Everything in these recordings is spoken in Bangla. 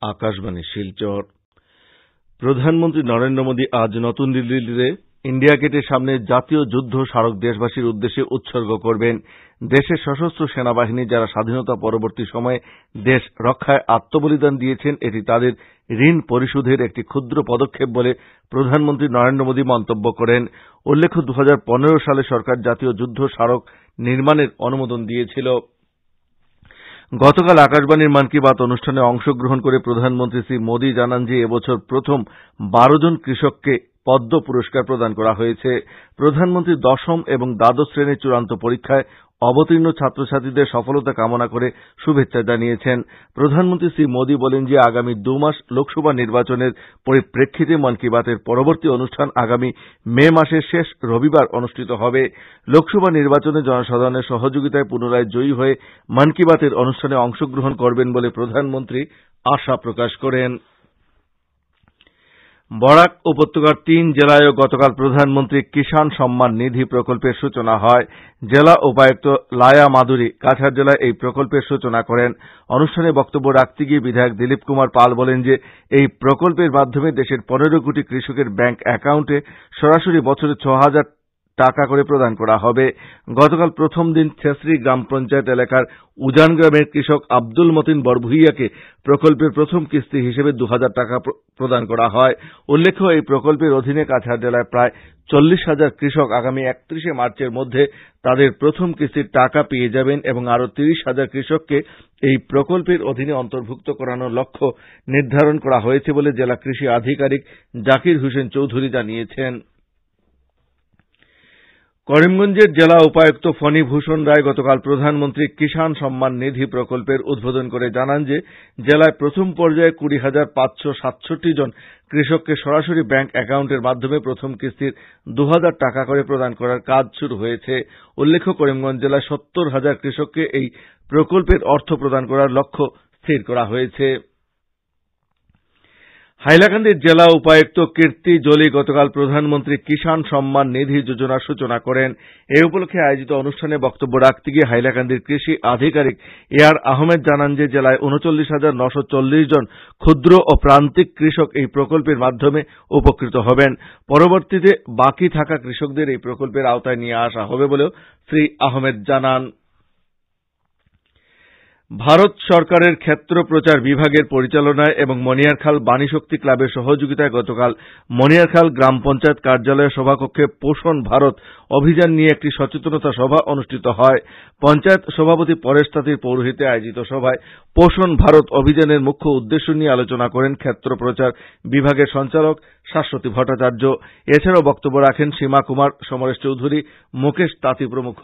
আকাশবাণী শিলচর। প্রধানমন্ত্রী নরেন্দ্র মোদী আজ নতুন দিল্লিতে ইন্ডিয়া গেটের সামনে জাতীয় যুদ্ধ স্মারক দেশবাসীর উদ্দেশ্যে উৎসর্গ করবেন। দেশের সশস্ত্র সেনাবাহিনী যারা স্বাধীনতা পরবর্তী সময়ে দেশ রক্ষায় আত্মবলিদান দিয়েছেন, এটি তাদের ঋণ পরিশোধের একটি ক্ষুদ্র পদক্ষেপ বলে প্রধানমন্ত্রী নরেন্দ্র মোদী মন্তব্য করেন। উল্লেখ্য, 2015 সালে সরকার জাতীয় যুদ্ধ স্মারক নির্মাণের অনুমোদন দিয়েছিল। গতকাল আকাশবাণীর মন কি বাত অনুষ্ঠানে অংশগ্রহণ করে প্রধানমন্ত্রী শ্রী মোদী জানান যে এবছর প্রথম 12 জন কৃষককে পদ্ম পুরস্কার প্রদান করা হয়েছে। প্রধানমন্ত্রী দশম এবং দ্বাদশ শ্রেণীর চূড়ান্ত পরীক্ষায় অবতীর্ণ ছাত্রছাত্রীদের সফলতা কামনা করে শুভেচ্ছা জানিয়েছেন। প্রধানমন্ত্রী শ্রী মোদী বলেন যে আগামী 2 মাস লোকসভা নির্বাচনের পরিপ্রেক্ষিতে মন কি বাতের পরবর্তী অনুষ্ঠান আগামী মে মাসের শেষ রবিবার অনুষ্ঠিত হবে। লোকসভা নির্বাচনে জনসাধারণের সহযোগিতায় পুনরায় জয়ী হয়ে মন কি বাতের অনুষ্ঠানে অংশগ্রহণ করবেন বলে প্রধানমন্ত্রী আশা প্রকাশ করেন। বরাক উপত্যকার 3 জেলায়ও গতকাল প্রধানমন্ত্রী কিষাণ সম্মান নিধি প্রকল্পের সূচনা হয়। জেলা উপায়ুক্ত লায়া মাদুরী কাছাড় জেলায় এই প্রকল্পের সূচনা করেন। অনুষ্ঠানে বক্তব্য রাখতে গিয়ে বিধায়ক দিলীপ কুমার পাল বলেন যে এই প্রকল্পের মাধ্যমে দেশের 15 কোটি কৃষকের ব্যাংক অ্যাকাউন্টে সরাসরি বছরে 6,000 টাকা করে প্রদান করা হবে। গতকাল প্রথম দিন ছেসরি গ্রাম পঞ্চায়েত এলাকার উজান গ্রামের কৃষক আব্দুল মতিন বরভুইয়াকে প্রকল্পের প্রথম কিস্তি হিসেবে 2,000 টাকা প্রদান করা হয়। উল্লেখ্য, এই প্রকল্পের অধীনে কাছাড় জেলায় প্রায় 40,000 কৃষক আগামী 31 মার্চের মধ্যে তাদের প্রথম কিস্তির টাকা পেয়ে যাবেন এবং আরও 30,000 কৃষককে এই প্রকল্পের অধীনে অন্তর্ভুক্ত করানোর লক্ষ্য নির্ধারণ করা হয়েছে বলে জেলা কৃষি আধিকারিক জাকির হোসেন চৌধুরী জানিয়েছেন। করিমগঞ্জের জেলা উপায়ুক্ত ফণী ভূষণ রায় গতকাল প্রধানমন্ত্রী কিষাণ সম্মান নিধি প্রকল্পের উদ্বোধন করে জানান যে জেলায় প্রথম পর্যায়ে 20,567 জন কৃষককে সরাসরি ব্যাংক অ্যাকাউন্টের মাধ্যমে প্রথম কিস্তির 2,000 টাকা করে প্রদান করার কাজ শুরু হয়েছে। উল্লেখ্য, করিমগঞ্জ জেলায় 70,000 কৃষককে এই প্রকল্পের অর্থ প্রদান করার লক্ষ্য স্থির করা হয়েছে। হাইলাকান্দির জেলা উপায়ুক্ত কীর্তি জলি গতকাল প্রধানমন্ত্রী কিষাণ সম্মান নিধি যোজনার সূচনা করেন। এ উপলক্ষে আয়োজিত অনুষ্ঠানে বক্তব্য রাখতে গিয়ে হাইলাকান্দির কৃষি আধিকারিক এআর আহমেদ জানান যে জেলায় 39,940 জন ক্ষুদ্র ও প্রান্তিক কৃষক এই প্রকল্পের মাধ্যমে উপকৃত হবেন। পরবর্তীতে বাকি থাকা কৃষকদের এই প্রকল্পের আওতায় নিয়ে আসা হবে বলেও শ্রী আহমেদ জানান। ভারত সরকারের ক্ষেত্র প্রচার বিভাগের পরিচালনায় এবং মণিয়ারখাল বাণীশক্তি ক্লাবের সহযোগিতায় গতকাল মণিয়ারখাল গ্রাম পঞ্চায়েত কার্যালয়ের সভাকক্ষে পোষণ ভারত অভিযান নিয়ে একটি সচেতনতা সভা অনুষ্ঠিত হয়। পঞ্চায়েত সভাপতি পরেশ তাঁতির পৌরোহিত্যে আয়োজিত সভায় পোষণ ভারত অভিযানের মুখ্য উদ্দেশ্য নিয়ে আলোচনা করেন ক্ষেত্র প্রচার বিভাগের সঞ্চালক শাশ্বতী ভট্টাচার্য। এছাড়াও বক্তব্য রাখেন সীমা কুমার, সমরেশ চৌধুরী, মুকেশ তাঁতি প্রমুখ।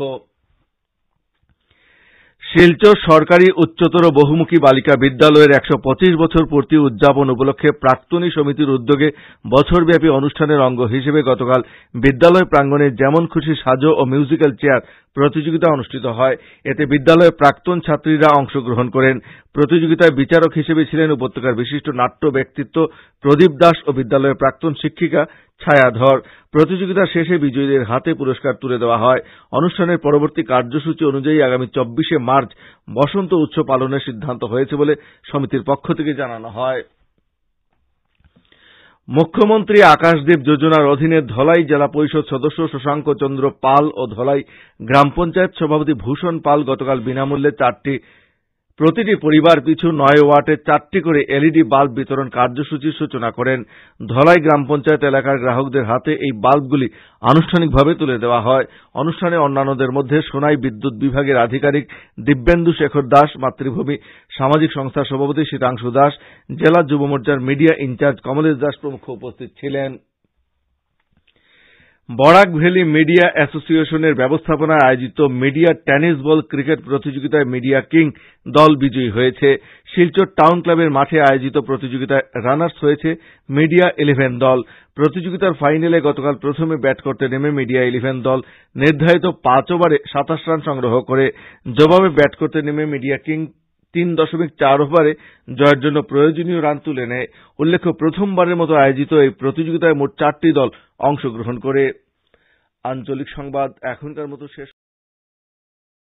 শিলচর সরকারি উচ্চতর বহুমুখী বালিকা বিদ্যালয়ের 125 বছর পূর্তি উদযাপন উপলক্ষে প্রাক্তনী সমিতির উদ্যোগে বছরব্যাপী অনুষ্ঠানের অঙ্গ হিসেবে গতকাল বিদ্যালয় প্রাঙ্গণে যেমন খুশি সাজো ও মিউজিক্যাল চেয়ার প্রতিযোগিতা অনুষ্ঠিত হয়। এতে বিদ্যালয়ের প্রাক্তন ছাত্রীরা অংশগ্রহণ করেন। প্রতিযোগিতায় বিচারক হিসেবে ছিলেন উপত্যকার বিশিষ্ট নাট্য ব্যক্তিত্ব প্রদীপ দাস ও বিদ্যালয়ের প্রাক্তন শিক্ষিকা ছায়াধর। প্রতিযোগিতার শেষে বিজয়ীদের হাতে পুরস্কার তুলে দেওয়া হয়। অনুষ্ঠানের পরবর্তী কার্যসূচি অনুযায়ী আগামী 24 মার্চ বসন্ত উৎসব পালনের সিদ্ধান্ত হয়েছে বলে সমিতির পক্ষ থেকে জানানো হয়। মুখ্যমন্ত্রী আকাশদ্বীপ যোজনার অধীনে ধলাই জেলা পরিষদ সদস্য শশাঙ্ক চন্দ্র পাল ও ধলাই গ্রাম পঞ্চায়েত সভাপতি ভূষণ পাল গতকাল বিনামূল্যে প্রতিটি পরিবার পিছু 9 ওয়াটে 4টি করে এলইডি বাল্ব বিতরণ কার্যসূচির সূচনা করেন। ধলাই গ্রাম পঞ্চায়েত এলাকার গ্রাহকদের হাতে এই বাল্বগুলি আনুষ্ঠানিকভাবে তুলে দেওয়া হয়। অনুষ্ঠানে অন্যান্যদের মধ্যে সোনাই বিদ্যুৎ বিভাগের আধিকারিক দিব্যেন্দু শেখর দাস, মাতৃভূমি সামাজিক সংস্থার সভাপতি শীতাংশু দাস, জেলা যুব মোর্চার মিডিয়া ইনচার্জ কমলেশ দাস প্রমুখ উপস্থিত ছিলেন। বরাক ভ্যালি মিডিয়া অ্যাসোসিয়েশনের ব্যবস্থাপনায় আয়োজিত মিডিয়া টেনিস বল ক্রিকেট প্রতিযোগিতায় মিডিয়া কিং দল বিজয়ী হয়েছে। শিলচর টাউন ক্লাবের মাঠে আয়োজিত প্রতিযোগিতায় রানার্স হয়েছে মিডিয়া 11 দল। প্রতিযোগিতার ফাইনালে গতকাল প্রথমে ব্যাট করতে নেমে মিডিয়া 11 দল নির্ধারিত 5 ওভারে 27 রান সংগ্রহ করে। জবাবে ব্যাট করতে নেমে মিডিয়া কিং 3.4 ওভারে জয়ের জন্য প্রয়োজনীয় রান তুলে নেয়। উল্লেখ্য, প্রথমবারের মতো আয়োজিত এই প্রতিযোগিতায় মোট 4টি দল অংশগ্রহণ করে। আঞ্চলিক সংবাদ এখনকার মতো শেষ।